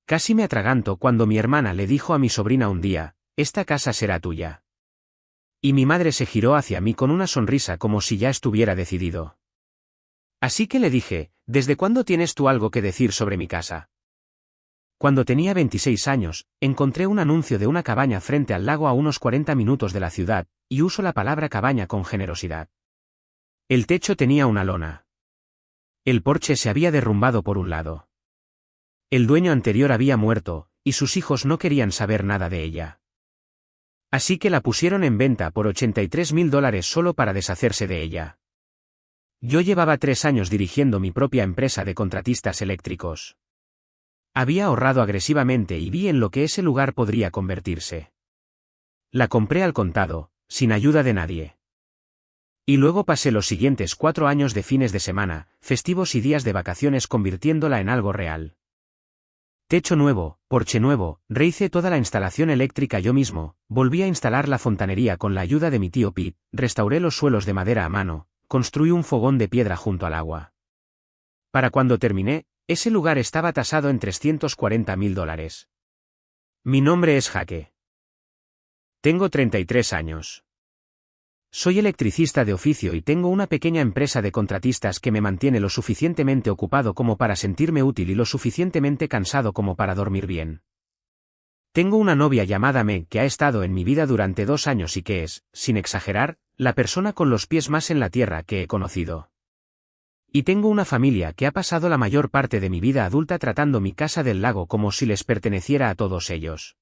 Casi me atraganto cuando mi hermana le dijo a mi sobrina un día, «Esta casa será tuya». Y mi madre se giró hacia mí con una sonrisa como si ya estuviera decidido. Así que le dije, «¿Desde cuándo tienes tú algo que decir sobre mi casa?» Cuando tenía 26 años, encontré un anuncio de una cabaña frente al lago a unos 40 minutos de la ciudad, y uso la palabra cabaña con generosidad. El techo tenía una lona. El porche se había derrumbado por un lado. El dueño anterior había muerto, y sus hijos no querían saber nada de ella. Así que la pusieron en venta por $83.000 solo para deshacerse de ella. Yo llevaba 3 años dirigiendo mi propia empresa de contratistas eléctricos. Había ahorrado agresivamente y vi en lo que ese lugar podría convertirse. La compré al contado, sin ayuda de nadie. Y luego pasé los siguientes 4 años de fines de semana, festivos y días de vacaciones convirtiéndola en algo real. Techo nuevo, porche nuevo, rehice toda la instalación eléctrica yo mismo, volví a instalar la fontanería con la ayuda de mi tío Pete, restauré los suelos de madera a mano, construí un fogón de piedra junto al agua. Para cuando terminé, ese lugar estaba tasado en $340.000. Mi nombre es Jake. Tengo 33 años. Soy electricista de oficio y tengo una pequeña empresa de contratistas que me mantiene lo suficientemente ocupado como para sentirme útil y lo suficientemente cansado como para dormir bien. Tengo una novia llamada Meg que ha estado en mi vida durante 2 años y que es, sin exagerar, la persona con los pies más en la tierra que he conocido. Y tengo una familia que ha pasado la mayor parte de mi vida adulta tratando mi casa del lago como si les perteneciera a todos ellos.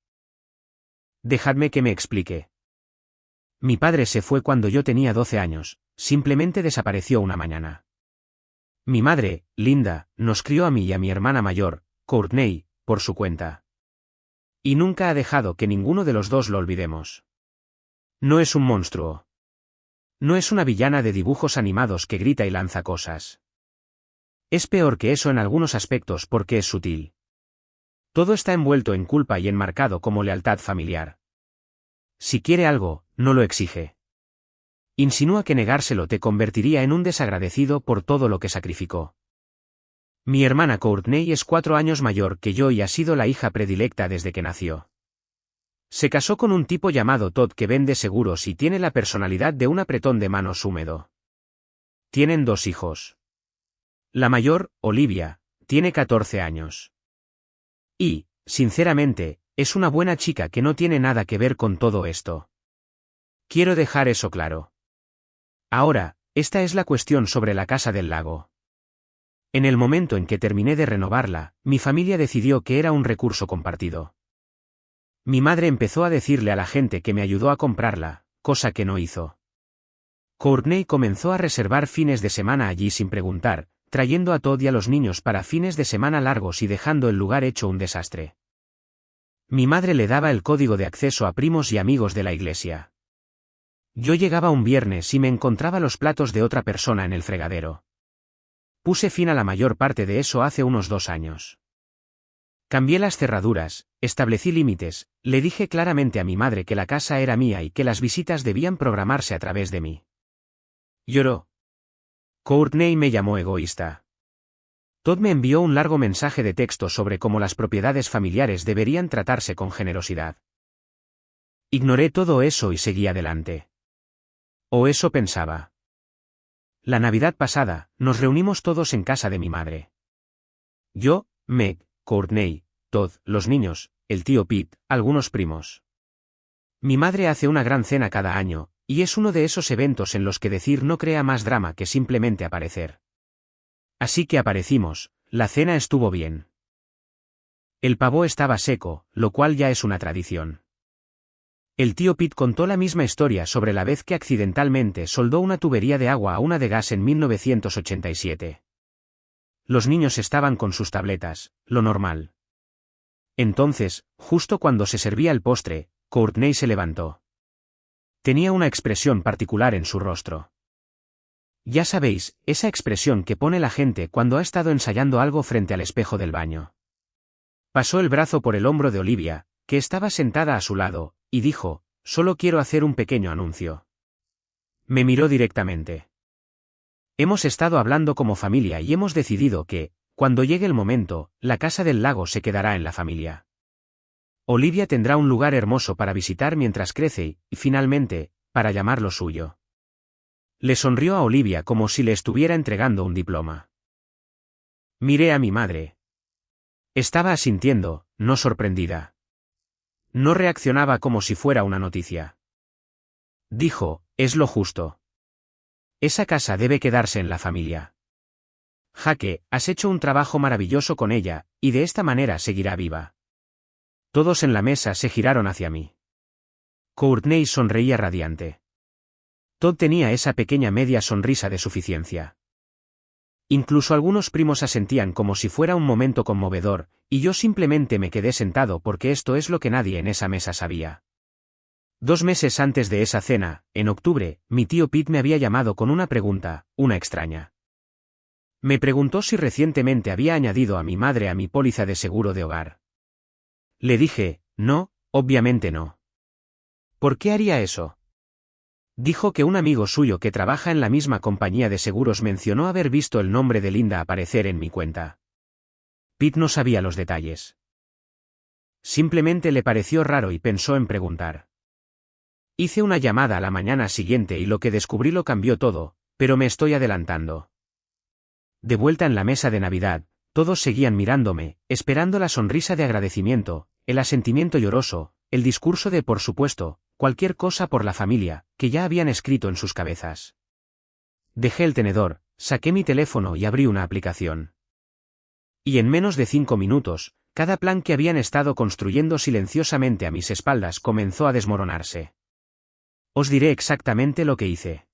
Dejadme que me explique. Mi padre se fue cuando yo tenía 12 años, simplemente desapareció una mañana. Mi madre, Linda, nos crió a mí y a mi hermana mayor, Courtney, por su cuenta. Y nunca ha dejado que ninguno de los dos lo olvidemos. No es un monstruo. No es una villana de dibujos animados que grita y lanza cosas. Es peor que eso en algunos aspectos porque es sutil. Todo está envuelto en culpa y enmarcado como lealtad familiar. Si quiere algo, no lo exige. Insinúa que negárselo te convertiría en un desagradecido por todo lo que sacrificó. Mi hermana Courtney es 4 años mayor que yo y ha sido la hija predilecta desde que nació. Se casó con un tipo llamado Todd que vende seguros y tiene la personalidad de un apretón de manos húmedo. Tienen 2 hijos. La mayor, Olivia, tiene 14 años. Y, sinceramente, es una buena chica que no tiene nada que ver con todo esto. Quiero dejar eso claro. Ahora, esta es la cuestión sobre la casa del lago. En el momento en que terminé de renovarla, mi familia decidió que era un recurso compartido. Mi madre empezó a decirle a la gente que me ayudó a comprarla, cosa que no hizo. Courtney comenzó a reservar fines de semana allí sin preguntar, trayendo a Todd y a los niños para fines de semana largos y dejando el lugar hecho un desastre. Mi madre le daba el código de acceso a primos y amigos de la iglesia. Yo llegaba un viernes y me encontraba los platos de otra persona en el fregadero. Puse fin a la mayor parte de eso hace unos 2 años. Cambié las cerraduras, establecí límites, le dije claramente a mi madre que la casa era mía y que las visitas debían programarse a través de mí. Lloró. Courtney me llamó egoísta. Todd me envió un largo mensaje de texto sobre cómo las propiedades familiares deberían tratarse con generosidad. Ignoré todo eso y seguí adelante. O eso pensaba. La Navidad pasada, nos reunimos todos en casa de mi madre. Yo, Meg, Courtney, Todd, los niños, el tío Pete, algunos primos. Mi madre hace una gran cena cada año, y es uno de esos eventos en los que decir no crea más drama que simplemente aparecer. Así que aparecimos, la cena estuvo bien. El pavo estaba seco, lo cual ya es una tradición. El tío Pete contó la misma historia sobre la vez que accidentalmente soldó una tubería de agua a una de gas en 1987. Los niños estaban con sus tabletas, lo normal. Entonces, justo cuando se servía el postre, Courtney se levantó. Tenía una expresión particular en su rostro. Ya sabéis, esa expresión que pone la gente cuando ha estado ensayando algo frente al espejo del baño. Pasó el brazo por el hombro de Olivia, que estaba sentada a su lado, y dijo, «Solo quiero hacer un pequeño anuncio». Me miró directamente. Hemos estado hablando como familia y hemos decidido que, Cuando llegue el momento, la casa del lago se quedará en la familia. Olivia tendrá un lugar hermoso para visitar mientras crece y, finalmente, para llamarlo suyo. Le sonrió a Olivia como si le estuviera entregando un diploma. Miré a mi madre. Estaba asintiendo, no sorprendida. No reaccionaba como si fuera una noticia. Dijo, es lo justo. Esa casa debe quedarse en la familia. Jaque, has hecho un trabajo maravilloso con ella, y de esta manera seguirá viva. Todos en la mesa se giraron hacia mí. Courtney sonreía radiante. Todd tenía esa pequeña media sonrisa de suficiencia. Incluso algunos primos asentían como si fuera un momento conmovedor, y yo simplemente me quedé sentado porque esto es lo que nadie en esa mesa sabía. 2 meses antes de esa cena, en octubre, mi tío Pete me había llamado con una pregunta, una extraña. Me preguntó si recientemente había añadido a mi madre a mi póliza de seguro de hogar. Le dije, no, obviamente no. ¿Por qué haría eso? Dijo que un amigo suyo que trabaja en la misma compañía de seguros mencionó haber visto el nombre de Linda aparecer en mi cuenta. Pete no sabía los detalles. Simplemente le pareció raro y pensó en preguntar. Hice una llamada a la mañana siguiente y lo que descubrí lo cambió todo, pero me estoy adelantando. De vuelta en la mesa de Navidad, todos seguían mirándome, esperando la sonrisa de agradecimiento, el asentimiento lloroso, el discurso de por supuesto, cualquier cosa por la familia, que ya habían escrito en sus cabezas. Dejé el tenedor, saqué mi teléfono y abrí una aplicación. Y en menos de 5 minutos, cada plan que habían estado construyendo silenciosamente a mis espaldas comenzó a desmoronarse. Os diré exactamente lo que hice.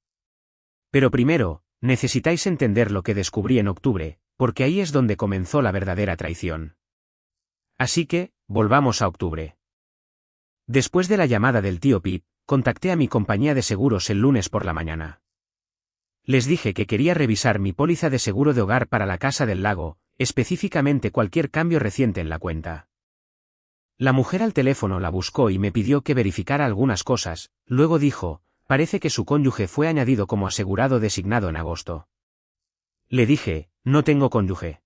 Pero primero, necesitáis entender lo que descubrí en octubre, porque ahí es donde comenzó la verdadera traición. Así que, volvamos a octubre. Después de la llamada del tío Pete, contacté a mi compañía de seguros el lunes por la mañana. Les dije que quería revisar mi póliza de seguro de hogar para la casa del lago, específicamente cualquier cambio reciente en la cuenta. La mujer al teléfono la buscó y me pidió que verificara algunas cosas, luego dijo, parece que su cónyuge fue añadido como asegurado designado en agosto. Le dije, no tengo cónyuge.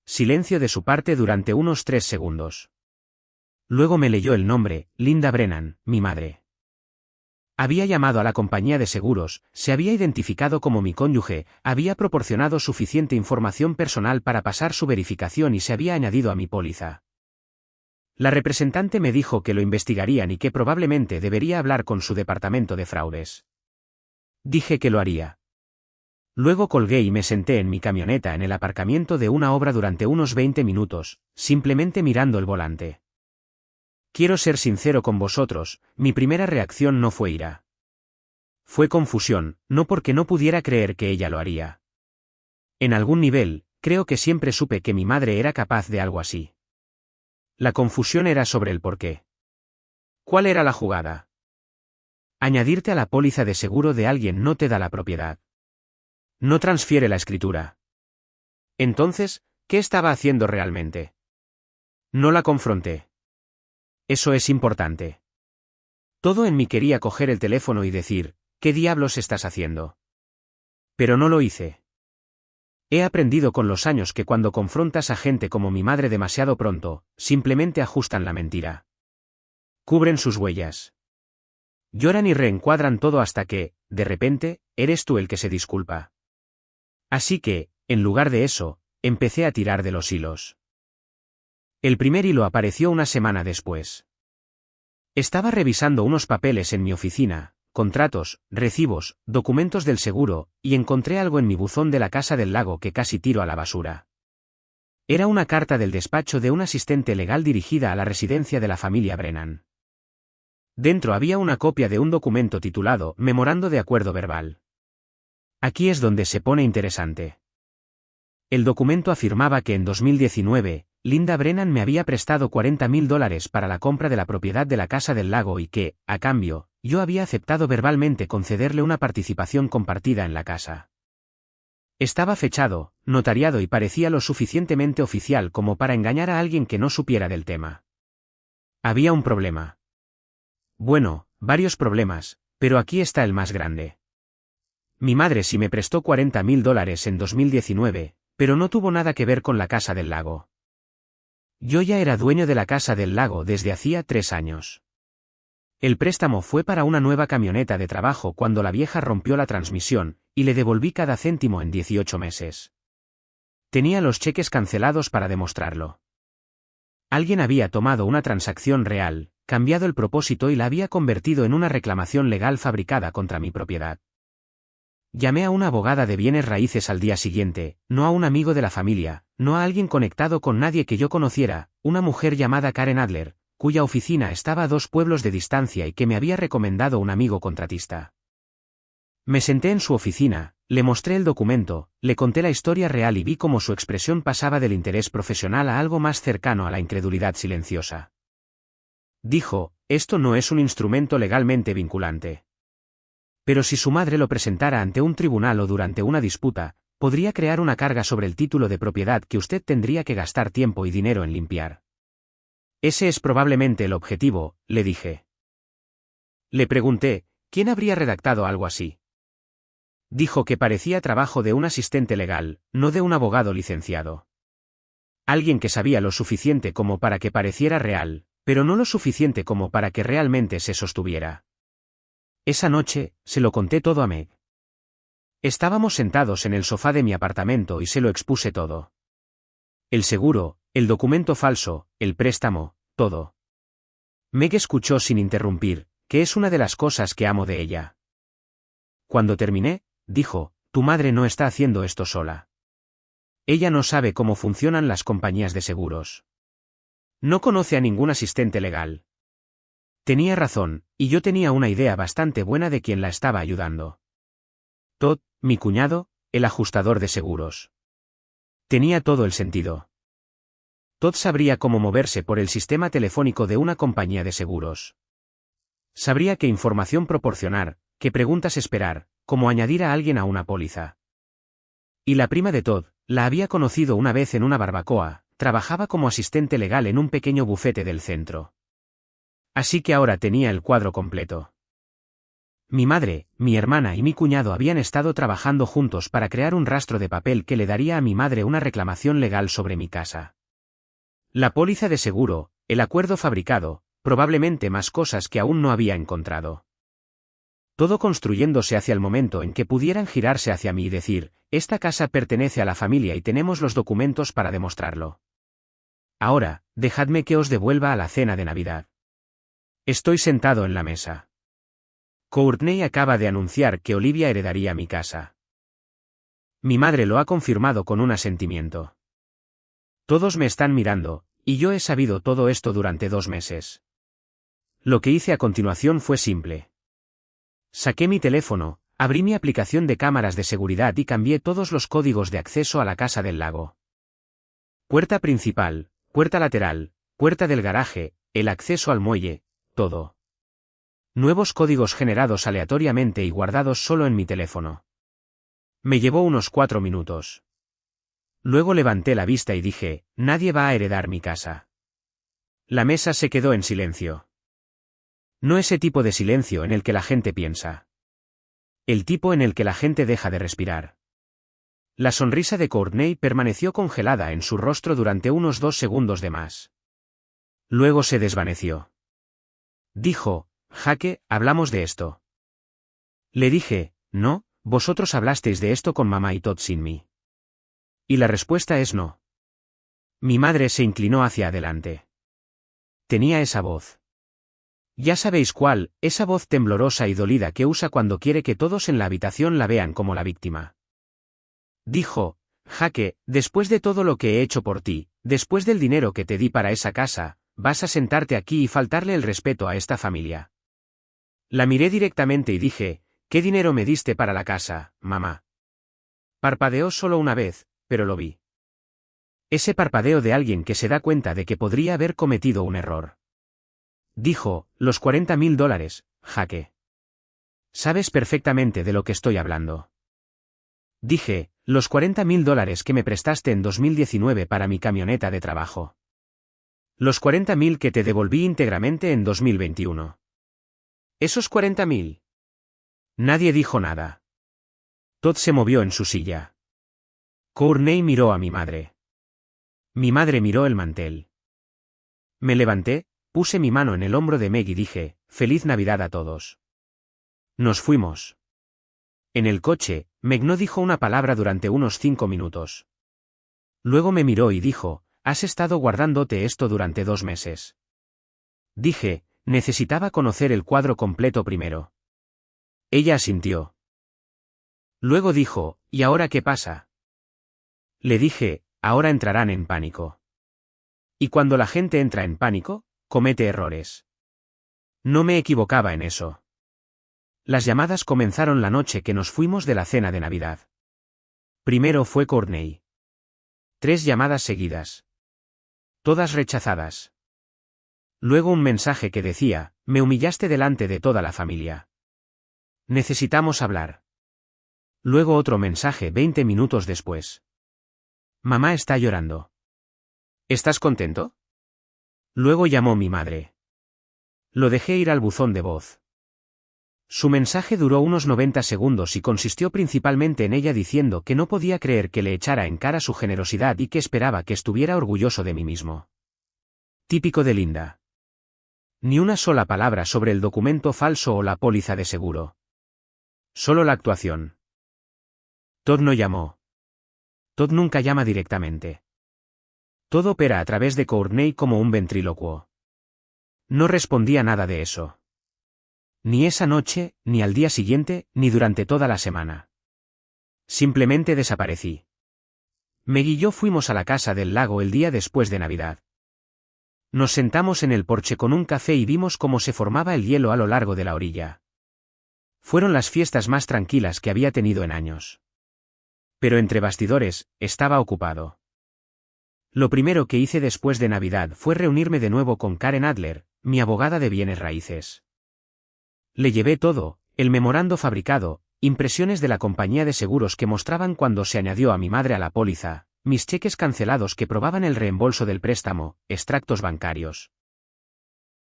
Silencio de su parte durante unos 3 segundos. Luego me leyó el nombre, Linda Brennan, mi madre. Había llamado a la compañía de seguros, se había identificado como mi cónyuge, había proporcionado suficiente información personal para pasar su verificación y se había añadido a mi póliza. La representante me dijo que lo investigarían y que probablemente debería hablar con su departamento de fraudes. Dije que lo haría. Luego colgué y me senté en mi camioneta en el aparcamiento de una obra durante unos 20 minutos, simplemente mirando el volante. Quiero ser sincero con vosotros, mi primera reacción no fue ira. Fue confusión, no porque no pudiera creer que ella lo haría. En algún nivel, creo que siempre supe que mi madre era capaz de algo así. La confusión era sobre el porqué. ¿Cuál era la jugada? Añadirte a la póliza de seguro de alguien no te da la propiedad. No transfiere la escritura. Entonces, ¿qué estaba haciendo realmente? No la confronté. Eso es importante. Todo en mí quería coger el teléfono y decir, ¿qué diablos estás haciendo? Pero no lo hice. He aprendido con los años que cuando confrontas a gente como mi madre demasiado pronto, simplemente ajustan la mentira. Cubren sus huellas. Lloran y reencuadran todo hasta que, de repente, eres tú el que se disculpa. Así que, en lugar de eso, empecé a tirar de los hilos. El primer hilo apareció una semana después. Estaba revisando unos papeles en mi oficina, contratos, recibos, documentos del seguro, y encontré algo en mi buzón de la casa del lago que casi tiro a la basura. Era una carta del despacho de un asistente legal dirigida a la residencia de la familia Brennan. Dentro había una copia de un documento titulado Memorando de Acuerdo Verbal. Aquí es donde se pone interesante. El documento afirmaba que en 2019, Linda Brennan me había prestado $40,000 para la compra de la propiedad de la casa del lago y que, a cambio, yo había aceptado verbalmente concederle una participación compartida en la casa. Estaba fechado, notariado y parecía lo suficientemente oficial como para engañar a alguien que no supiera del tema. Había un problema. Bueno, varios problemas, pero aquí está el más grande. Mi madre sí me prestó $40,000 en 2019, pero no tuvo nada que ver con la casa del lago. Yo ya era dueño de la casa del lago desde hacía 3 años. El préstamo fue para una nueva camioneta de trabajo cuando la vieja rompió la transmisión, y le devolví cada céntimo en 18 meses. Tenía los cheques cancelados para demostrarlo. Alguien había tomado una transacción real, cambiado el propósito y la había convertido en una reclamación legal fabricada contra mi propiedad. Llamé a una abogada de bienes raíces al día siguiente, no a un amigo de la familia, no a alguien conectado con nadie que yo conociera, una mujer llamada Karen Adler, cuya oficina estaba a 2 pueblos de distancia y que me había recomendado un amigo contratista. Me senté en su oficina, le mostré el documento, le conté la historia real y vi cómo su expresión pasaba del interés profesional a algo más cercano a la incredulidad silenciosa. Dijo, esto no es un instrumento legalmente vinculante. Pero si su madre lo presentara ante un tribunal o durante una disputa, podría crear una carga sobre el título de propiedad que usted tendría que gastar tiempo y dinero en limpiar. Ese es probablemente el objetivo, le dije. Le pregunté, ¿quién habría redactado algo así? Dijo que parecía trabajo de un asistente legal, no de un abogado licenciado. Alguien que sabía lo suficiente como para que pareciera real, pero no lo suficiente como para que realmente se sostuviera. Esa noche, se lo conté todo a Meg. Estábamos sentados en el sofá de mi apartamento y se lo expuse todo. El seguro, el documento falso, el préstamo, todo. Meg escuchó sin interrumpir, que es una de las cosas que amo de ella. Cuando terminé, dijo, tu madre no está haciendo esto sola. Ella no sabe cómo funcionan las compañías de seguros. No conoce a ningún asistente legal. Tenía razón, y yo tenía una idea bastante buena de quién la estaba ayudando. Todd, mi cuñado, el ajustador de seguros. Tenía todo el sentido. Todd sabría cómo moverse por el sistema telefónico de una compañía de seguros. Sabría qué información proporcionar, qué preguntas esperar, cómo añadir a alguien a una póliza. Y la prima de Todd, la había conocido una vez en una barbacoa, trabajaba como asistente legal en un pequeño bufete del centro. Así que ahora tenía el cuadro completo. Mi madre, mi hermana y mi cuñado habían estado trabajando juntos para crear un rastro de papel que le daría a mi madre una reclamación legal sobre mi casa. La póliza de seguro, el acuerdo fabricado, probablemente más cosas que aún no había encontrado. Todo construyéndose hacia el momento en que pudieran girarse hacia mí y decir, esta casa pertenece a la familia y tenemos los documentos para demostrarlo. Ahora, dejadme que os devuelva a la cena de Navidad. Estoy sentado en la mesa. Courtney acaba de anunciar que Olivia heredaría mi casa. Mi madre lo ha confirmado con un asentimiento. Todos me están mirando, y yo he sabido todo esto durante 2 meses. Lo que hice a continuación fue simple. Saqué mi teléfono, abrí mi aplicación de cámaras de seguridad y cambié todos los códigos de acceso a la casa del lago. Puerta principal, puerta lateral, puerta del garaje, el acceso al muelle, todo. Nuevos códigos generados aleatoriamente y guardados solo en mi teléfono. Me llevó unos 4 minutos. Luego levanté la vista y dije, nadie va a heredar mi casa. La mesa se quedó en silencio. No ese tipo de silencio en el que la gente piensa. El tipo en el que la gente deja de respirar. La sonrisa de Courtney permaneció congelada en su rostro durante unos 2 segundos de más. Luego se desvaneció. Dijo, Jake, hablamos de esto. Le dije, no, vosotros hablasteis de esto con mamá y Todd sin mí. Y la respuesta es no. Mi madre se inclinó hacia adelante. Tenía esa voz. Ya sabéis cuál, esa voz temblorosa y dolida que usa cuando quiere que todos en la habitación la vean como la víctima. Dijo, Jake, después de todo lo que he hecho por ti, después del dinero que te di para esa casa, vas a sentarte aquí y faltarle el respeto a esta familia. La miré directamente y dije, ¿qué dinero me diste para la casa, mamá? Parpadeó solo una vez, pero lo vi. Ese parpadeo de alguien que se da cuenta de que podría haber cometido un error. Dijo, los $40,000, Jake. Sabes perfectamente de lo que estoy hablando. Dije, los $40,000 que me prestaste en 2019 para mi camioneta de trabajo. Los 40,000 que te devolví íntegramente en 2021. ¿Esos 40,000? Nadie dijo nada. Todd se movió en su silla. Courtney miró a mi madre. Mi madre miró el mantel. Me levanté, puse mi mano en el hombro de Meg y dije, «Feliz Navidad a todos». Nos fuimos. En el coche, Meg no dijo una palabra durante unos 5 minutos. Luego me miró y dijo, «Has estado guardándote esto durante 2 meses». Dije, «Necesitaba conocer el cuadro completo primero». Ella asintió. Luego dijo, «¿Y ahora qué pasa?». Le dije, «Ahora entrarán en pánico». Y cuando la gente entra en pánico, comete errores. No me equivocaba en eso. Las llamadas comenzaron la noche que nos fuimos de la cena de Navidad. Primero fue Courtney. 3 llamadas seguidas. Todas rechazadas. Luego un mensaje que decía, «Me humillaste delante de toda la familia. Necesitamos hablar». Luego otro mensaje 20 minutos después. «Mamá está llorando. ¿Estás contento?». Luego llamó mi madre. Lo dejé ir al buzón de voz. Su mensaje duró unos 90 segundos y consistió principalmente en ella diciendo que no podía creer que le echara en cara su generosidad y que esperaba que estuviera orgulloso de mí mismo. Típico de Linda. Ni una sola palabra sobre el documento falso o la póliza de seguro. Solo la actuación. Todd no llamó. Todd nunca llama directamente. Todo opera a través de Courtney como un ventrílocuo. No respondía nada de eso. Ni esa noche, ni al día siguiente, ni durante toda la semana. Simplemente desaparecí. Meg y yo fuimos a la casa del lago el día después de Navidad. Nos sentamos en el porche con un café y vimos cómo se formaba el hielo a lo largo de la orilla. Fueron las fiestas más tranquilas que había tenido en años. Pero entre bastidores, estaba ocupado. Lo primero que hice después de Navidad fue reunirme de nuevo con Karen Adler, mi abogada de bienes raíces. Le llevé todo, el memorando fabricado, impresiones de la compañía de seguros que mostraban cuando se añadió a mi madre a la póliza, mis cheques cancelados que probaban el reembolso del préstamo, extractos bancarios.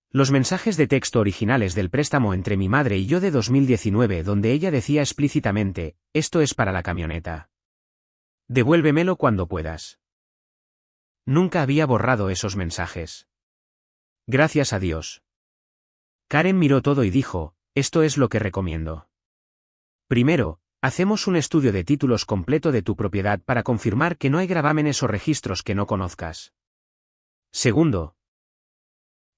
Los mensajes de texto originales del préstamo entre mi madre y yo de 2019 donde ella decía explícitamente, «Esto es para la camioneta. Devuélvemelo cuando puedas». Nunca había borrado esos mensajes. Gracias a Dios. Karen miró todo y dijo, «Esto es lo que recomiendo. Primero, hacemos un estudio de títulos completo de tu propiedad para confirmar que no hay gravámenes o registros que no conozcas. Segundo,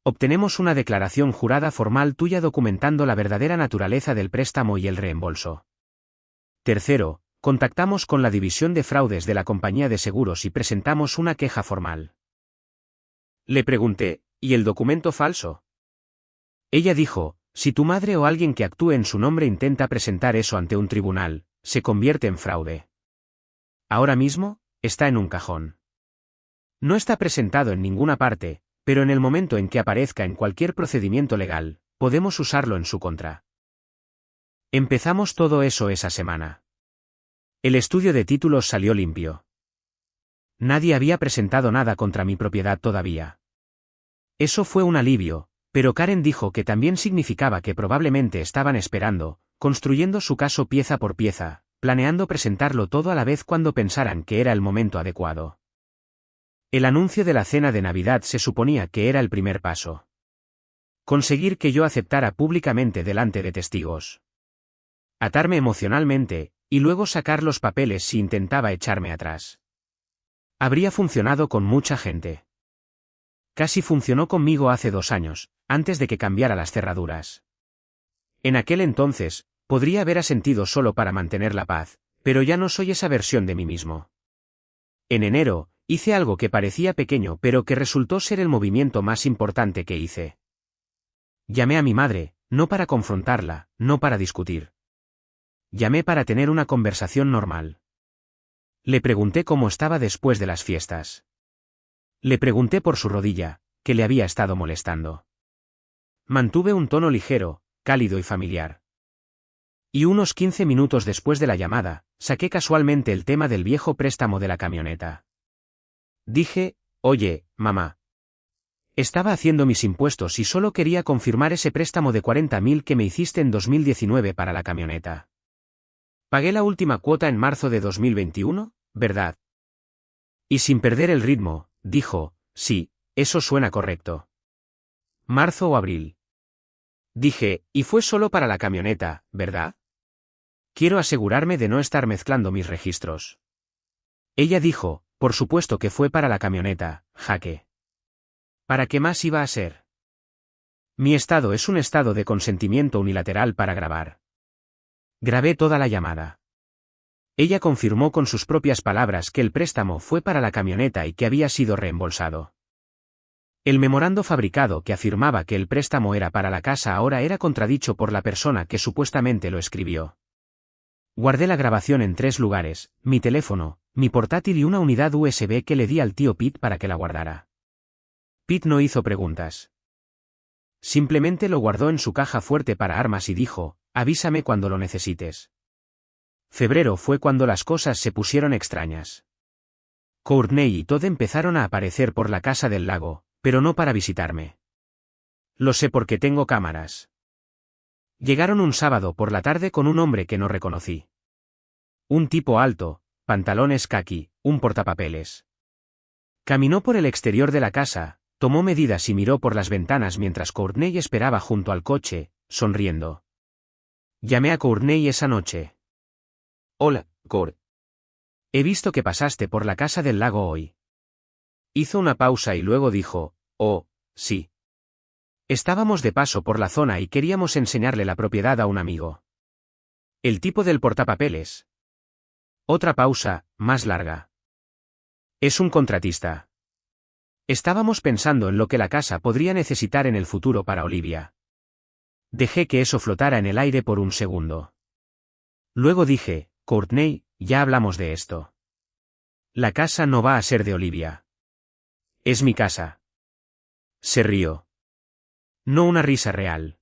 obtenemos una declaración jurada formal tuya documentando la verdadera naturaleza del préstamo y el reembolso. Tercero, contactamos con la división de fraudes de la compañía de seguros y presentamos una queja formal». Le pregunté, «¿Y el documento falso?». Ella dijo, «Si tu madre o alguien que actúe en su nombre intenta presentar eso ante un tribunal, se convierte en fraude. Ahora mismo, está en un cajón. No está presentado en ninguna parte, pero en el momento en que aparezca en cualquier procedimiento legal, podemos usarlo en su contra». Empezamos todo eso esa semana. El estudio de títulos salió limpio. Nadie había presentado nada contra mi propiedad todavía. Eso fue un alivio, pero Karen dijo que también significaba que probablemente estaban esperando, construyendo su caso pieza por pieza, planeando presentarlo todo a la vez cuando pensaran que era el momento adecuado. El anuncio de la cena de Navidad se suponía que era el primer paso. Conseguir que yo aceptara públicamente delante de testigos. Atarme emocionalmente, y luego sacar los papeles si intentaba echarme atrás. Habría funcionado con mucha gente. Casi funcionó conmigo hace 2 años, antes de que cambiara las cerraduras. En aquel entonces, podría haber asentido solo para mantener la paz, pero ya no soy esa versión de mí mismo. En enero, hice algo que parecía pequeño pero que resultó ser el movimiento más importante que hice. Llamé a mi madre, no para confrontarla, no para discutir. Llamé para tener una conversación normal. Le pregunté cómo estaba después de las fiestas. Le pregunté por su rodilla, que le había estado molestando. Mantuve un tono ligero, cálido y familiar. Y unos 15 minutos después de la llamada, saqué casualmente el tema del viejo préstamo de la camioneta. Dije, «Oye, mamá. Estaba haciendo mis impuestos y solo quería confirmar ese préstamo de 40.000 que me hiciste en 2019 para la camioneta. Pagué la última cuota en marzo de 2021, ¿verdad? Y sin perder el ritmo, dijo, sí, eso suena correcto. ¿Marzo o abril? Dije, y fue solo para la camioneta, ¿verdad? Quiero asegurarme de no estar mezclando mis registros. Ella dijo, por supuesto que fue para la camioneta, Jaque. ¿Para qué más iba a ser? Mi estado es un estado de consentimiento unilateral para grabar. Grabé toda la llamada. Ella confirmó con sus propias palabras que el préstamo fue para la camioneta y que había sido reembolsado. El memorando fabricado que afirmaba que el préstamo era para la casa ahora era contradicho por la persona que supuestamente lo escribió. Guardé la grabación en 3 lugares, mi teléfono, mi portátil y una unidad USB que le di al tío Pete para que la guardara. Pete no hizo preguntas. Simplemente lo guardó en su caja fuerte para armas y dijo, avísame cuando lo necesites. Febrero fue cuando las cosas se pusieron extrañas. Courtney y Todd empezaron a aparecer por la casa del lago, pero no para visitarme. Lo sé porque tengo cámaras. Llegaron un sábado por la tarde con un hombre que no reconocí. Un tipo alto, pantalones caqui, un portapapeles. Caminó por el exterior de la casa, tomó medidas y miró por las ventanas mientras Courtney esperaba junto al coche, sonriendo. Llamé a Courtney esa noche. Hola, Court. He visto que pasaste por la casa del lago hoy. Hizo una pausa y luego dijo, oh, sí. Estábamos de paso por la zona y queríamos enseñarle la propiedad a un amigo. El tipo del portapapeles. Otra pausa, más larga. Es un contratista. Estábamos pensando en lo que la casa podría necesitar en el futuro para Olivia. Dejé que eso flotara en el aire por un segundo. Luego dije, Courtney, ya hablamos de esto. La casa no va a ser de Olivia. Es mi casa. Se rió. No una risa real.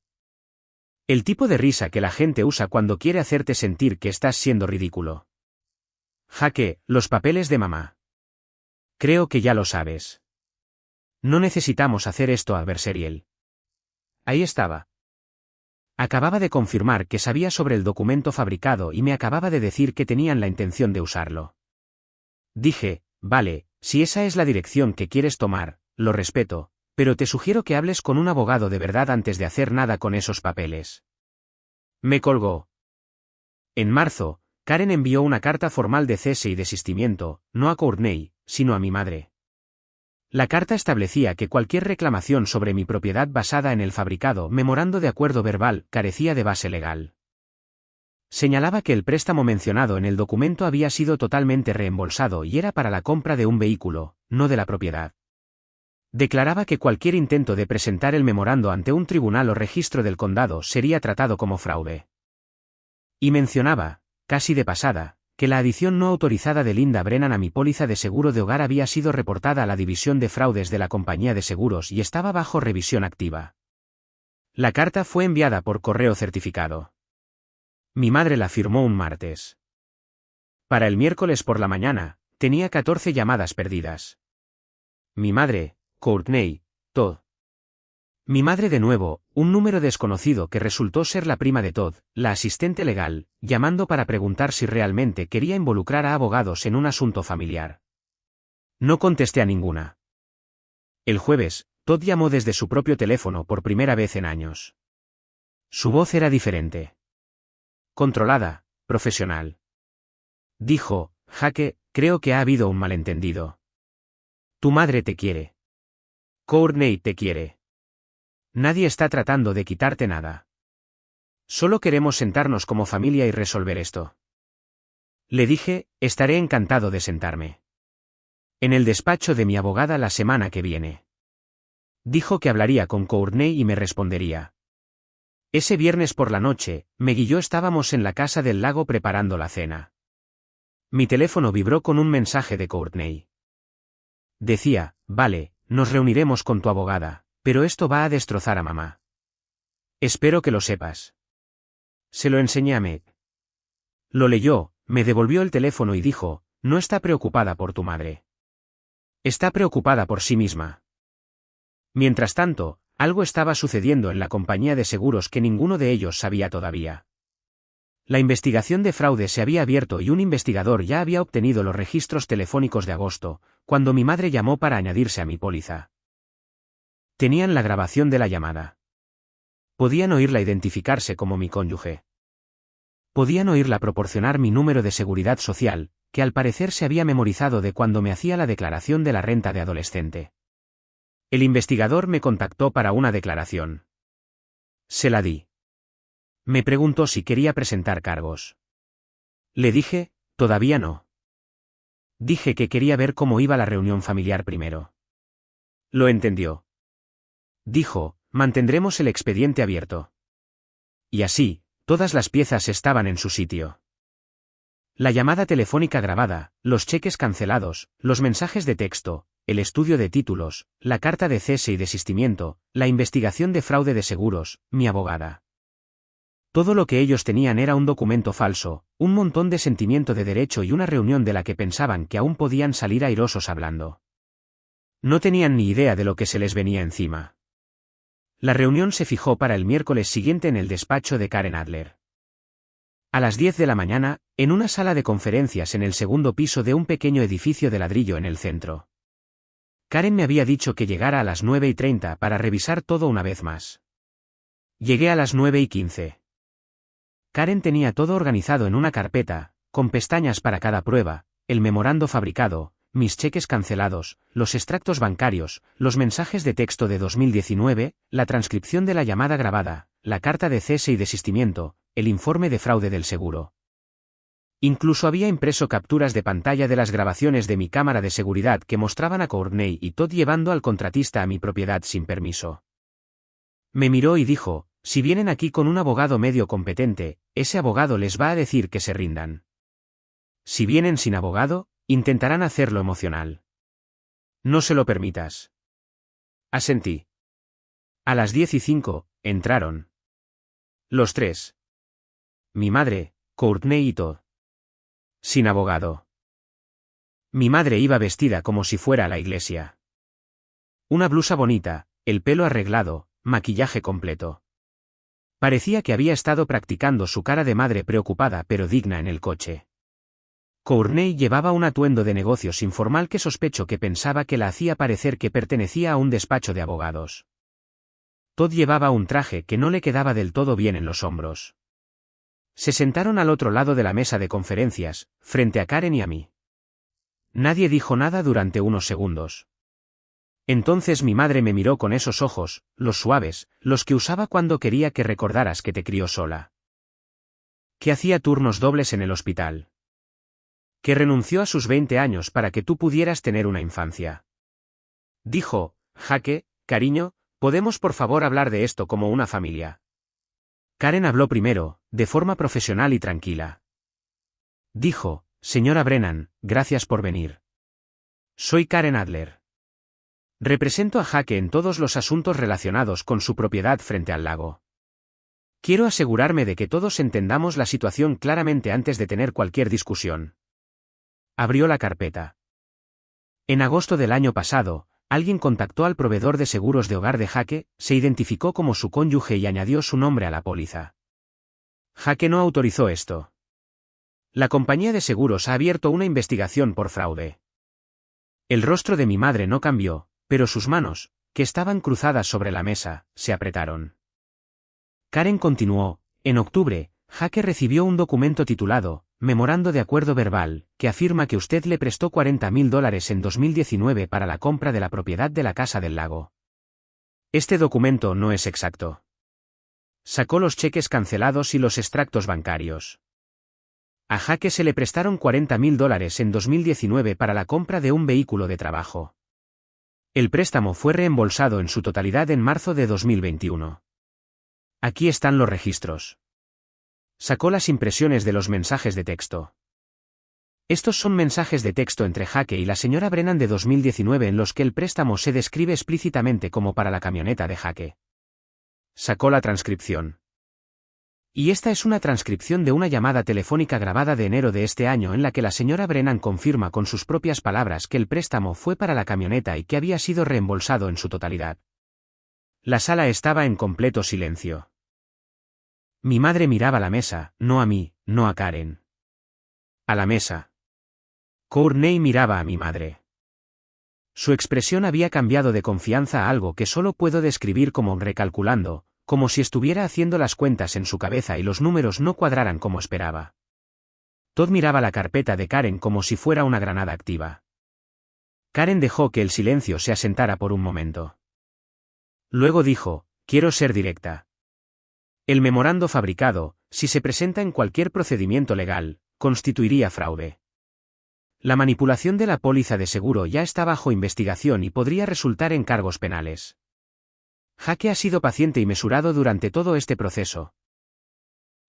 El tipo de risa que la gente usa cuando quiere hacerte sentir que estás siendo ridículo. Jaque, los papeles de mamá. Creo que ya lo sabes. No necesitamos hacer esto adversarial. Ahí estaba. Acababa de confirmar que sabía sobre el documento fabricado y me acababa de decir que tenían la intención de usarlo. Dije, vale, si esa es la dirección que quieres tomar, lo respeto, pero te sugiero que hables con un abogado de verdad antes de hacer nada con esos papeles. Me colgó. En marzo, Karen envió una carta formal de cese y desistimiento, no a Courtney, sino a mi madre. La carta establecía que cualquier reclamación sobre mi propiedad basada en el fabricado memorando de acuerdo verbal carecía de base legal. Señalaba que el préstamo mencionado en el documento había sido totalmente reembolsado y era para la compra de un vehículo, no de la propiedad. Declaraba que cualquier intento de presentar el memorando ante un tribunal o registro del condado sería tratado como fraude. Y mencionaba, casi de pasada, que la adición no autorizada de Linda Brennan a mi póliza de seguro de hogar había sido reportada a la división de fraudes de la compañía de seguros y estaba bajo revisión activa. La carta fue enviada por correo certificado. Mi madre la firmó un martes. Para el miércoles por la mañana, tenía 14 llamadas perdidas. Mi madre, Courtney, Todd. Mi madre de nuevo, un número desconocido que resultó ser la prima de Todd, la asistente legal, llamando para preguntar si realmente quería involucrar a abogados en un asunto familiar. No contesté a ninguna. El jueves, Todd llamó desde su propio teléfono por primera vez en años. Su voz era diferente. Controlada, profesional. Dijo, Jaque, creo que ha habido un malentendido. Tu madre te quiere. Courtney te quiere. Nadie está tratando de quitarte nada. Solo queremos sentarnos como familia y resolver esto. Le dije, estaré encantado de sentarme. En el despacho de mi abogada la semana que viene. Dijo que hablaría con Courtney y me respondería. Ese viernes por la noche, Meg y yo estábamos en la casa del lago preparando la cena. Mi teléfono vibró con un mensaje de Courtney. Decía, vale, nos reuniremos con tu abogada. Pero esto va a destrozar a mamá. Espero que lo sepas. Se lo enseñé a Meg. Lo leyó, me devolvió el teléfono y dijo, no está preocupada por tu madre. Está preocupada por sí misma. Mientras tanto, algo estaba sucediendo en la compañía de seguros que ninguno de ellos sabía todavía. La investigación de fraude se había abierto y un investigador ya había obtenido los registros telefónicos de agosto, cuando mi madre llamó para añadirse a mi póliza. Tenían la grabación de la llamada. Podían oírla identificarse como mi cónyuge. Podían oírla proporcionar mi número de seguridad social, que al parecer se había memorizado de cuando me hacía la declaración de la renta de adolescente. El investigador me contactó para una declaración. Se la di. Me preguntó si quería presentar cargos. Le dije, todavía no. Dije que quería ver cómo iba la reunión familiar primero. Lo entendió. Dijo, mantendremos el expediente abierto. Y así, todas las piezas estaban en su sitio. La llamada telefónica grabada, los cheques cancelados, los mensajes de texto, el estudio de títulos, la carta de cese y desistimiento, la investigación de fraude de seguros, mi abogada. Todo lo que ellos tenían era un documento falso, un montón de sentimiento de derecho y una reunión de la que pensaban que aún podían salir airosos hablando. No tenían ni idea de lo que se les venía encima. La reunión se fijó para el miércoles siguiente en el despacho de Karen Adler. A las 10 de la mañana, en una sala de conferencias en el segundo piso de un pequeño edificio de ladrillo en el centro. Karen me había dicho que llegara a las 9:30 para revisar todo una vez más. Llegué a las 9:15. Karen tenía todo organizado en una carpeta, con pestañas para cada prueba, el memorando fabricado, mis cheques cancelados, los extractos bancarios, los mensajes de texto de 2019, la transcripción de la llamada grabada, la carta de cese y desistimiento, el informe de fraude del seguro. Incluso había impreso capturas de pantalla de las grabaciones de mi cámara de seguridad que mostraban a Courtney y Todd llevando al contratista a mi propiedad sin permiso. Me miró y dijo, si vienen aquí con un abogado medio competente, ese abogado les va a decir que se rindan. Si vienen sin abogado, intentarán hacerlo emocional. No se lo permitas. Asentí. A las 10:05, entraron. Los tres. Mi madre, Courtney y Todd. Sin abogado. Mi madre iba vestida como si fuera a la iglesia. Una blusa bonita, el pelo arreglado, maquillaje completo. Parecía que había estado practicando su cara de madre preocupada pero digna en el coche. Courtney llevaba un atuendo de negocios informal que sospecho que pensaba que la hacía parecer que pertenecía a un despacho de abogados. Todd llevaba un traje que no le quedaba del todo bien en los hombros. Se sentaron al otro lado de la mesa de conferencias, frente a Karen y a mí. Nadie dijo nada durante unos segundos. Entonces mi madre me miró con esos ojos, los suaves, los que usaba cuando quería que recordaras que te crió sola. Que hacía turnos dobles en el hospital. Que renunció a sus 20 años para que tú pudieras tener una infancia. Dijo, Jake, cariño, ¿podemos por favor hablar de esto como una familia? Karen habló primero, de forma profesional y tranquila. Dijo, señora Brennan, gracias por venir. Soy Karen Adler. Represento a Jake en todos los asuntos relacionados con su propiedad frente al lago. Quiero asegurarme de que todos entendamos la situación claramente antes de tener cualquier discusión. Abrió la carpeta. En agosto del año pasado, alguien contactó al proveedor de seguros de hogar de Jake, se identificó como su cónyuge y añadió su nombre a la póliza. Jake no autorizó esto. La compañía de seguros ha abierto una investigación por fraude. El rostro de mi madre no cambió, pero sus manos, que estaban cruzadas sobre la mesa, se apretaron. Karen continuó, en octubre, Jake recibió un documento titulado, Memorando de Acuerdo Verbal, que afirma que usted le prestó $40,000 en 2019 para la compra de la propiedad de la Casa del Lago. Este documento no es exacto. Sacó los cheques cancelados y los extractos bancarios. A Jake se le prestaron $40,000 en 2019 para la compra de un vehículo de trabajo. El préstamo fue reembolsado en su totalidad en marzo de 2021. Aquí están los registros. Sacó las impresiones de los mensajes de texto. Estos son mensajes de texto entre Jake y la señora Brennan de 2019 en los que el préstamo se describe explícitamente como para la camioneta de Jake. Sacó la transcripción. Y esta es una transcripción de una llamada telefónica grabada de enero de este año en la que la señora Brennan confirma con sus propias palabras que el préstamo fue para la camioneta y que había sido reembolsado en su totalidad. La sala estaba en completo silencio. Mi madre miraba la mesa, no a mí, no a Karen. A la mesa. Courtney miraba a mi madre. Su expresión había cambiado de confianza a algo que solo puedo describir como recalculando, como si estuviera haciendo las cuentas en su cabeza y los números no cuadraran como esperaba. Todd miraba la carpeta de Karen como si fuera una granada activa. Karen dejó que el silencio se asentara por un momento. Luego dijo, quiero ser directa. El memorando fabricado, si se presenta en cualquier procedimiento legal, constituiría fraude. La manipulación de la póliza de seguro ya está bajo investigación y podría resultar en cargos penales. Jaque ha sido paciente y mesurado durante todo este proceso.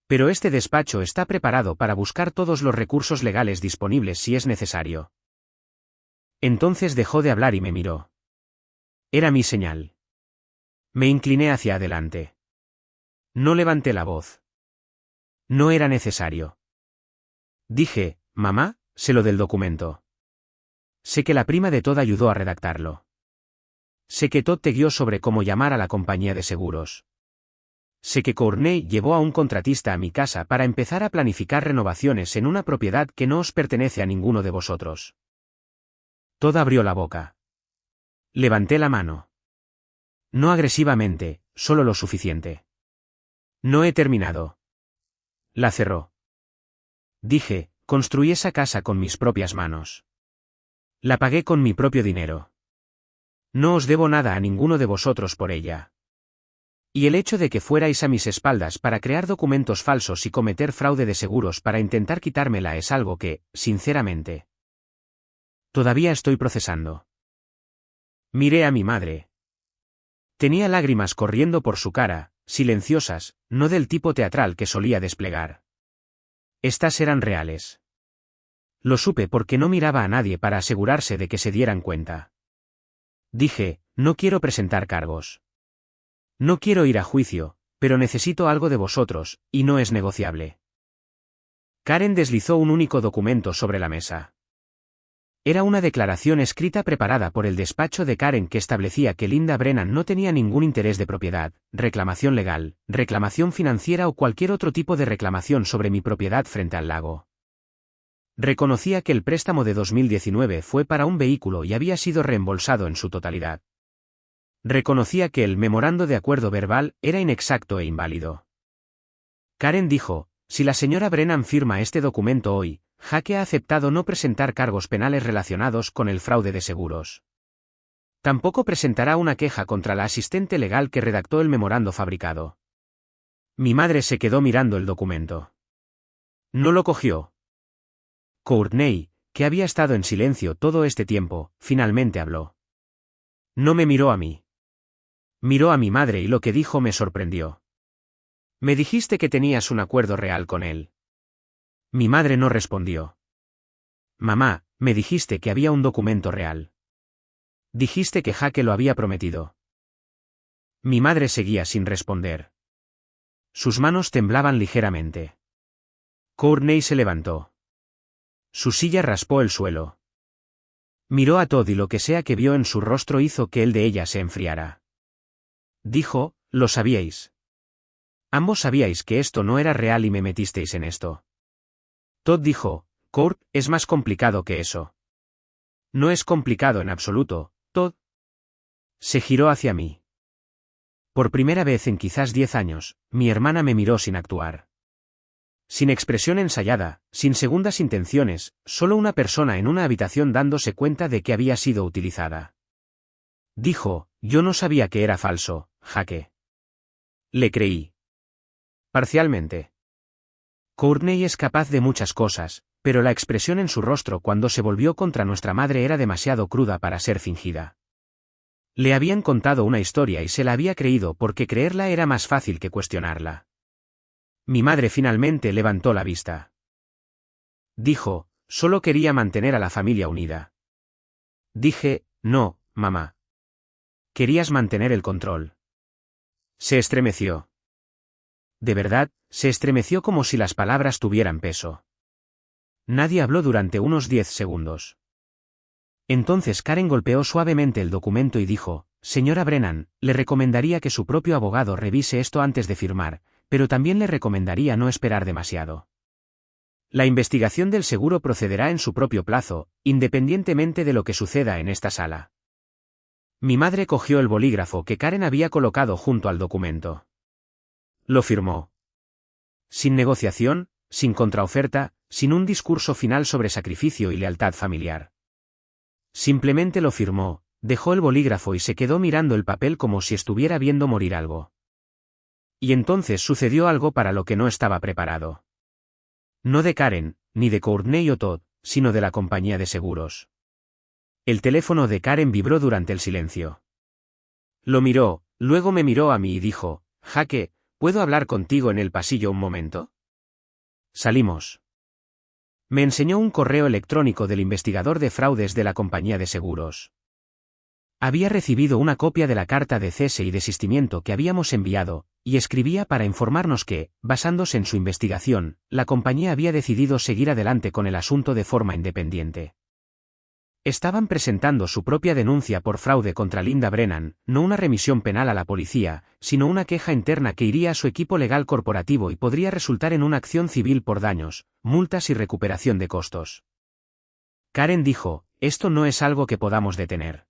Pero este despacho está preparado para buscar todos los recursos legales disponibles si es necesario. Entonces dejó de hablar y me miró. Era mi señal. Me incliné hacia adelante. No levanté la voz. No era necesario. Dije, mamá, sé lo del documento. Sé que la prima de Todd ayudó a redactarlo. Sé que Todd te guió sobre cómo llamar a la compañía de seguros. Sé que Courtney llevó a un contratista a mi casa para empezar a planificar renovaciones en una propiedad que no os pertenece a ninguno de vosotros. Todd abrió la boca. Levanté la mano. No agresivamente, solo lo suficiente. No he terminado. La cerró. Dije, construí esa casa con mis propias manos. La pagué con mi propio dinero. No os debo nada a ninguno de vosotros por ella. Y el hecho de que fuerais a mis espaldas para crear documentos falsos y cometer fraude de seguros para intentar quitármela es algo que, sinceramente, todavía estoy procesando. Miré a mi madre. Tenía lágrimas corriendo por su cara, silenciosas, no del tipo teatral que solía desplegar. Estas eran reales. Lo supe porque no miraba a nadie para asegurarse de que se dieran cuenta. Dije, no quiero presentar cargos. No quiero ir a juicio, pero necesito algo de vosotros, y no es negociable. Karen deslizó un único documento sobre la mesa. Era una declaración escrita preparada por el despacho de Karen que establecía que Linda Brennan no tenía ningún interés de propiedad, reclamación legal, reclamación financiera o cualquier otro tipo de reclamación sobre mi propiedad frente al lago. Reconocía que el préstamo de 2019 fue para un vehículo y había sido reembolsado en su totalidad. Reconocía que el memorando de acuerdo verbal era inexacto e inválido. Karen dijo, si la señora Brennan firma este documento hoy, Jaque ha aceptado no presentar cargos penales relacionados con el fraude de seguros. Tampoco presentará una queja contra la asistente legal que redactó el memorando fabricado. Mi madre se quedó mirando el documento. No lo cogió. Courtney, que había estado en silencio todo este tiempo, finalmente habló. No me miró a mí. Miró a mi madre y lo que dijo me sorprendió. Me dijiste que tenías un acuerdo real con él. Mi madre no respondió. Mamá, me dijiste que había un documento real. Dijiste que Jaque lo había prometido. Mi madre seguía sin responder. Sus manos temblaban ligeramente. Courtney se levantó. Su silla raspó el suelo. Miró a Todd y lo que sea que vio en su rostro hizo que el de ella se enfriara. Dijo, lo sabíais. Ambos sabíais que esto no era real y me metisteis en esto. Todd dijo, Kurt, es más complicado que eso. No es complicado en absoluto, Todd. Se giró hacia mí. Por primera vez en quizás 10 años, mi hermana me miró sin actuar. Sin expresión ensayada, sin segundas intenciones, solo una persona en una habitación dándose cuenta de que había sido utilizada. Dijo, yo no sabía que era falso, Jaque. Le creí. Parcialmente. Courtney es capaz de muchas cosas, pero la expresión en su rostro cuando se volvió contra nuestra madre era demasiado cruda para ser fingida. Le habían contado una historia y se la había creído porque creerla era más fácil que cuestionarla. Mi madre finalmente levantó la vista. Dijo, solo quería mantener a la familia unida. Dije, no, mamá. Querías mantener el control. Se estremeció. De verdad, se estremeció como si las palabras tuvieran peso. Nadie habló durante unos 10 segundos. Entonces Karen golpeó suavemente el documento y dijo, señora Brennan, le recomendaría que su propio abogado revise esto antes de firmar, pero también le recomendaría no esperar demasiado. La investigación del seguro procederá en su propio plazo, independientemente de lo que suceda en esta sala. Mi madre cogió el bolígrafo que Karen había colocado junto al documento. Lo firmó. Sin negociación, sin contraoferta, sin un discurso final sobre sacrificio y lealtad familiar. Simplemente lo firmó, dejó el bolígrafo y se quedó mirando el papel como si estuviera viendo morir algo. Y entonces sucedió algo para lo que no estaba preparado. No de Karen, ni de Courtney o Todd, sino de la compañía de seguros. El teléfono de Karen vibró durante el silencio. Lo miró, luego me miró a mí y dijo, Jake, ¿puedo hablar contigo en el pasillo un momento? Salimos. Me enseñó un correo electrónico del investigador de fraudes de la compañía de seguros. Había recibido una copia de la carta de cese y desistimiento que habíamos enviado, y escribía para informarnos que, basándose en su investigación, la compañía había decidido seguir adelante con el asunto de forma independiente. Estaban presentando su propia denuncia por fraude contra Linda Brennan, no una remisión penal a la policía, sino una queja interna que iría a su equipo legal corporativo y podría resultar en una acción civil por daños, multas y recuperación de costos. Karen dijo, esto no es algo que podamos detener.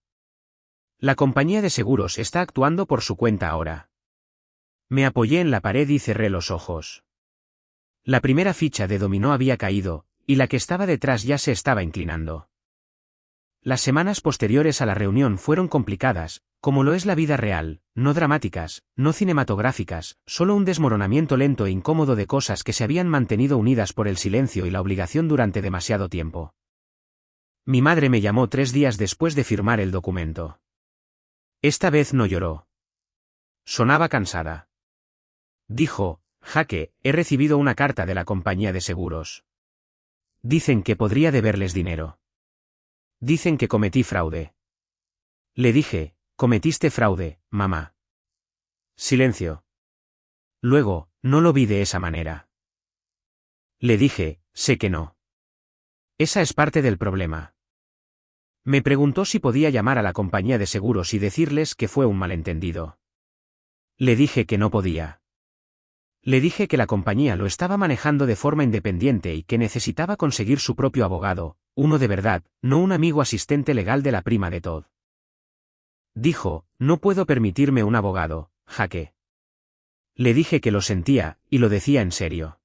La compañía de seguros está actuando por su cuenta ahora. Me apoyé en la pared y cerré los ojos. La primera ficha de dominó había caído, y la que estaba detrás ya se estaba inclinando. Las semanas posteriores a la reunión fueron complicadas, como lo es la vida real, no dramáticas, no cinematográficas, solo un desmoronamiento lento e incómodo de cosas que se habían mantenido unidas por el silencio y la obligación durante demasiado tiempo. Mi madre me llamó 3 días después de firmar el documento. Esta vez no lloró. Sonaba cansada. Dijo, Jake, he recibido una carta de la compañía de seguros. Dicen que podría deberles dinero. Dicen que cometí fraude. Le dije, cometiste fraude, mamá. Silencio. Luego, no lo vi de esa manera. Le dije, sé que no. Esa es parte del problema. Me preguntó si podía llamar a la compañía de seguros y decirles que fue un malentendido. Le dije que no podía. Le dije que la compañía lo estaba manejando de forma independiente y que necesitaba conseguir su propio abogado, uno de verdad, no un amigo asistente legal de la prima de Todd. Dijo, no puedo permitirme un abogado, Jake. Le dije que lo sentía, y lo decía en serio.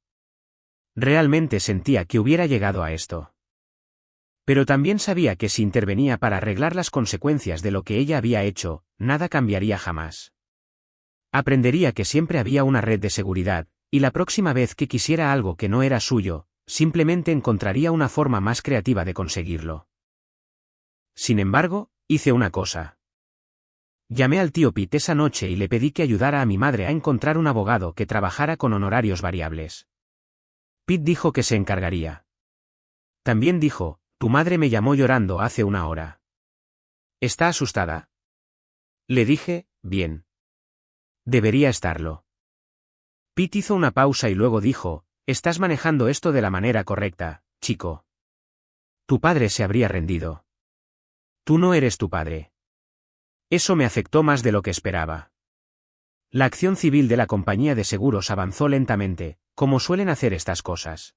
Realmente sentía que hubiera llegado a esto. Pero también sabía que si intervenía para arreglar las consecuencias de lo que ella había hecho, nada cambiaría jamás. Aprendería que siempre había una red de seguridad, y la próxima vez que quisiera algo que no era suyo, simplemente encontraría una forma más creativa de conseguirlo. Sin embargo, hice una cosa. Llamé al tío Pete esa noche y le pedí que ayudara a mi madre a encontrar un abogado que trabajara con honorarios variables. Pete dijo que se encargaría. También dijo, tu madre me llamó llorando hace 1 hora. ¿Está asustada? Le dije, bien. Debería estarlo. Pete hizo una pausa y luego dijo, estás manejando esto de la manera correcta, chico. Tu padre se habría rendido. Tú no eres tu padre. Eso me afectó más de lo que esperaba. La acción civil de la compañía de seguros avanzó lentamente, como suelen hacer estas cosas.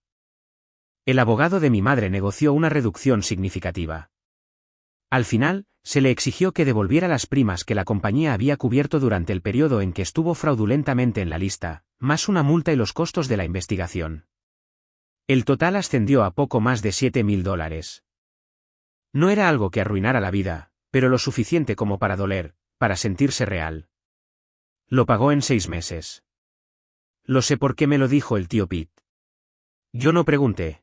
El abogado de mi madre negoció una reducción significativa. Al final, se le exigió que devolviera las primas que la compañía había cubierto durante el periodo en que estuvo fraudulentamente en la lista, más una multa y los costos de la investigación. El total ascendió a poco más de $7.000. No era algo que arruinara la vida, pero lo suficiente como para doler, para sentirse real. Lo pagó en 6 meses. Lo sé porque me lo dijo el tío Pete. Yo no pregunté.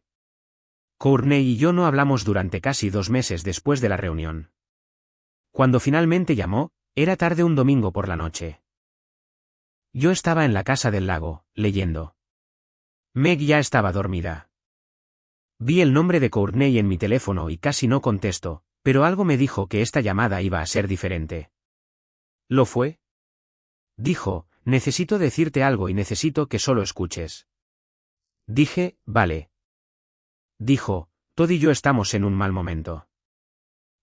Courtney y yo no hablamos durante casi 2 meses después de la reunión. Cuando finalmente llamó, era tarde un domingo por la noche. Yo estaba en la casa del lago, leyendo. Meg ya estaba dormida. Vi el nombre de Courtney en mi teléfono y casi no contesto, pero algo me dijo que esta llamada iba a ser diferente. ¿Lo fue? Dijo, necesito decirte algo y necesito que solo escuches. Dije, vale. Dijo, Todd y yo estamos en un mal momento.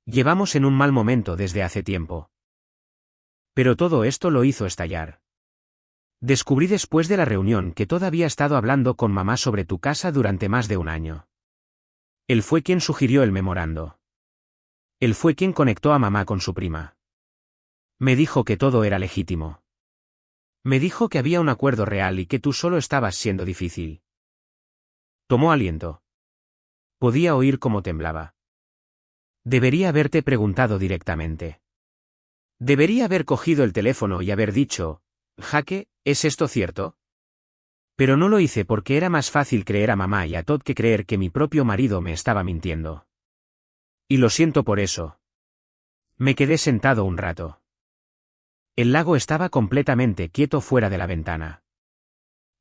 Llevamos en un mal momento desde hace tiempo. Pero todo esto lo hizo estallar. Descubrí después de la reunión que Todd había estado hablando con mamá sobre tu casa durante más de un año. Él fue quien sugirió el memorando. Él fue quien conectó a mamá con su prima. Me dijo que todo era legítimo. Me dijo que había un acuerdo real y que tú solo estabas siendo difícil. Tomó aliento. Podía oír cómo temblaba. Debería haberte preguntado directamente. Debería haber cogido el teléfono y haber dicho, Jake, ¿es esto cierto? Pero no lo hice porque era más fácil creer a mamá y a Todd que creer que mi propio marido me estaba mintiendo. Y lo siento por eso. Me quedé sentado un rato. El lago estaba completamente quieto fuera de la ventana.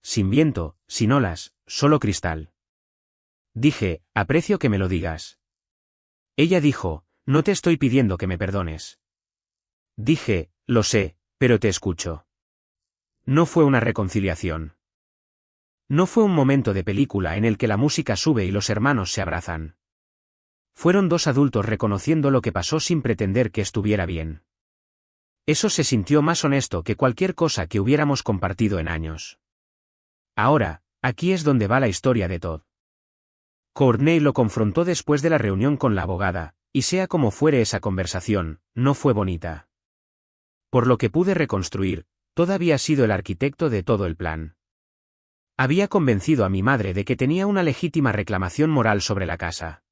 Sin viento, sin olas, solo cristal. Dije, aprecio que me lo digas. Ella dijo, no te estoy pidiendo que me perdones. Dije, lo sé, pero te escucho. No fue una reconciliación. No fue un momento de película en el que la música sube y los hermanos se abrazan. Fueron dos adultos reconociendo lo que pasó sin pretender que estuviera bien. Eso se sintió más honesto que cualquier cosa que hubiéramos compartido en años. Ahora, aquí es donde va la historia de Todd. Courtney lo confrontó después de la reunión con la abogada, y sea como fuere esa conversación, no fue bonita. Por lo que pude reconstruir, Todd había sido el arquitecto de todo el plan. Había convencido a mi madre de que tenía una legítima reclamación moral sobre la casa.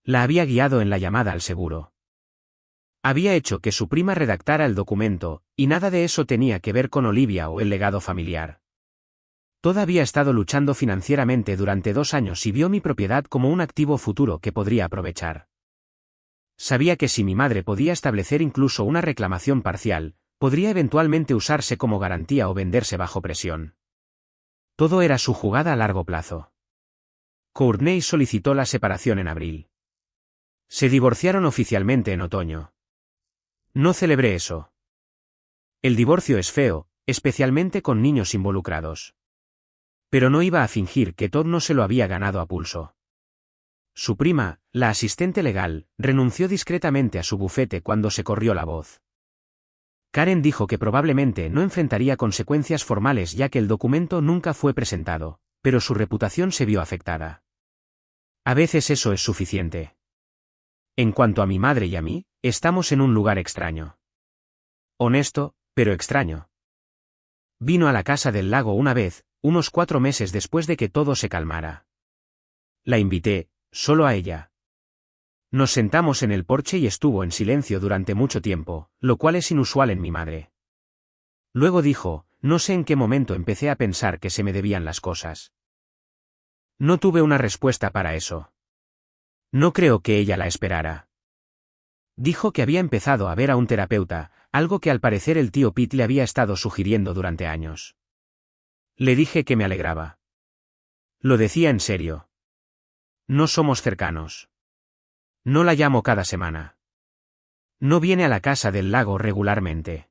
La había guiado en la llamada al seguro. Había hecho que su prima redactara el documento, y nada de eso tenía que ver con Olivia o el legado familiar. Todd había estado luchando financieramente durante 2 años y vio mi propiedad como un activo futuro que podría aprovechar. Sabía que si mi madre podía establecer incluso una reclamación parcial, podría eventualmente usarse como garantía o venderse bajo presión. Todo era su jugada a largo plazo. Courtney solicitó la separación en abril. Se divorciaron oficialmente en otoño. No celebré eso. El divorcio es feo, especialmente con niños involucrados. Pero no iba a fingir que Todd no se lo había ganado a pulso. Su prima, la asistente legal, renunció discretamente a su bufete cuando se corrió la voz. Karen dijo que probablemente no enfrentaría consecuencias formales ya que el documento nunca fue presentado, pero su reputación se vio afectada. A veces eso es suficiente. En cuanto a mi madre y a mí, estamos en un lugar extraño. Honesto, pero extraño. Vino a la casa del lago una vez, unos 4 meses después de que todo se calmara. La invité, solo a ella. Nos sentamos en el porche y estuvo en silencio durante mucho tiempo, lo cual es inusual en mi madre. Luego dijo, no sé en qué momento empecé a pensar que se me debían las cosas. No tuve una respuesta para eso. No creo que ella la esperara. Dijo que había empezado a ver a un terapeuta, algo que al parecer el tío Pete le había estado sugiriendo durante años. Le dije que me alegraba. Lo decía en serio. No somos cercanos. No la llamo cada semana. No viene a la casa del lago regularmente.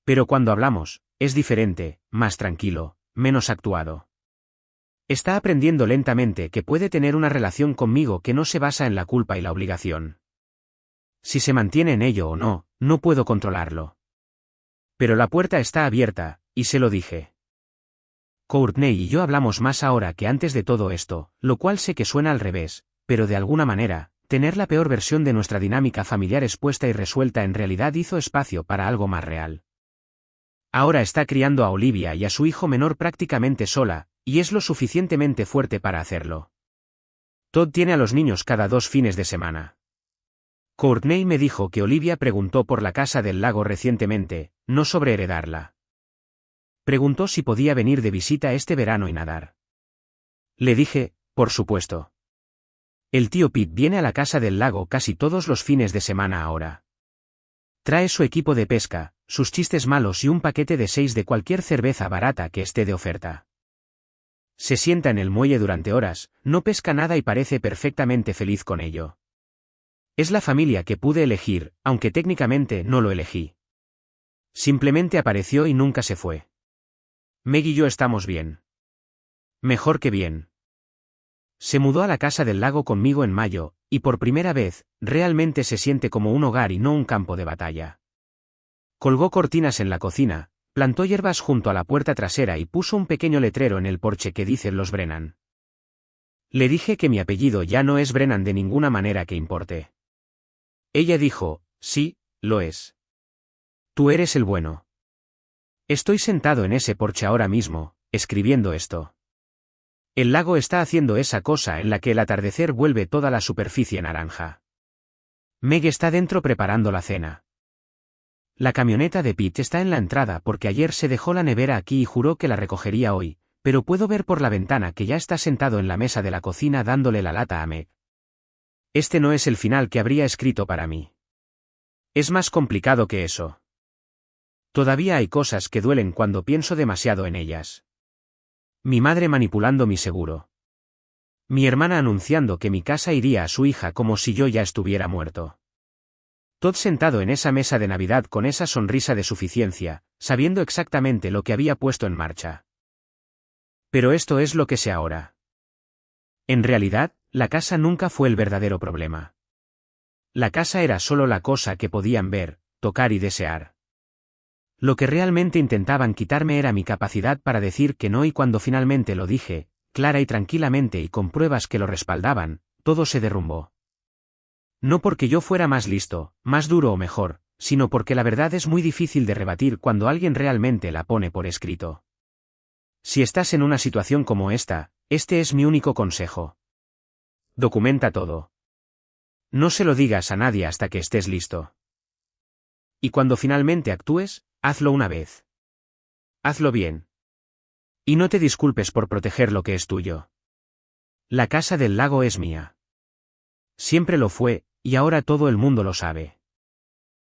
Pero cuando hablamos, es diferente, más tranquilo, menos actuado. Está aprendiendo lentamente que puede tener una relación conmigo que no se basa en la culpa y la obligación. Si se mantiene en ello o no, no puedo controlarlo. Pero la puerta está abierta, y se lo dije. Courtney y yo hablamos más ahora que antes de todo esto, lo cual sé que suena al revés, pero de alguna manera, tener la peor versión de nuestra dinámica familiar expuesta y resuelta en realidad hizo espacio para algo más real. Ahora está criando a Olivia y a su hijo menor prácticamente sola, y es lo suficientemente fuerte para hacerlo. Todd tiene a los niños cada 2 fines de semana. Courtney me dijo que Olivia preguntó por la casa del lago recientemente, no sobre heredarla. Preguntó si podía venir de visita este verano y nadar. Le dije, por supuesto. El tío Pete viene a la casa del lago casi todos los fines de semana ahora. Trae su equipo de pesca, sus chistes malos y un paquete de 6 de cualquier cerveza barata que esté de oferta. Se sienta en el muelle durante horas, no pesca nada y parece perfectamente feliz con ello. Es la familia que pude elegir, aunque técnicamente no lo elegí. Simplemente apareció y nunca se fue. Meg y yo estamos bien. Mejor que bien. Se mudó a la casa del lago conmigo en mayo, y por primera vez, realmente se siente como un hogar y no un campo de batalla. Colgó cortinas en la cocina, Plantó hierbas junto a la puerta trasera y puso un pequeño letrero en el porche que dice Los Brennan. Le dije que mi apellido ya no es Brennan de ninguna manera que importe. Ella dijo, sí, lo es. Tú eres el bueno. Estoy sentado en ese porche ahora mismo, escribiendo esto. El lago está haciendo esa cosa en la que el atardecer vuelve toda la superficie naranja. Meg está dentro preparando la cena. La camioneta de Pete está en la entrada porque ayer se dejó la nevera aquí y juró que la recogería hoy, pero puedo ver por la ventana que ya está sentado en la mesa de la cocina dándole la lata a Meg. Este no es el final que habría escrito para mí. Es más complicado que eso. Todavía hay cosas que duelen cuando pienso demasiado en ellas. Mi madre manipulando mi seguro. Mi hermana anunciando que mi casa iría a su hija como si yo ya estuviera muerto. Todd sentado en esa mesa de Navidad con esa sonrisa de suficiencia, sabiendo exactamente lo que había puesto en marcha. Pero esto es lo que sé ahora. En realidad, la casa nunca fue el verdadero problema. La casa era solo la cosa que podían ver, tocar y desear. Lo que realmente intentaban quitarme era mi capacidad para decir que no, y cuando finalmente lo dije, clara y tranquilamente y con pruebas que lo respaldaban, todo se derrumbó. No porque yo fuera más listo, más duro o mejor, sino porque la verdad es muy difícil de rebatir cuando alguien realmente la pone por escrito. Si estás en una situación como esta, este es mi único consejo. Documenta todo. No se lo digas a nadie hasta que estés listo. Y cuando finalmente actúes, hazlo una vez. Hazlo bien. Y no te disculpes por proteger lo que es tuyo. La casa del lago es mía. Siempre lo fue, y ahora todo el mundo lo sabe.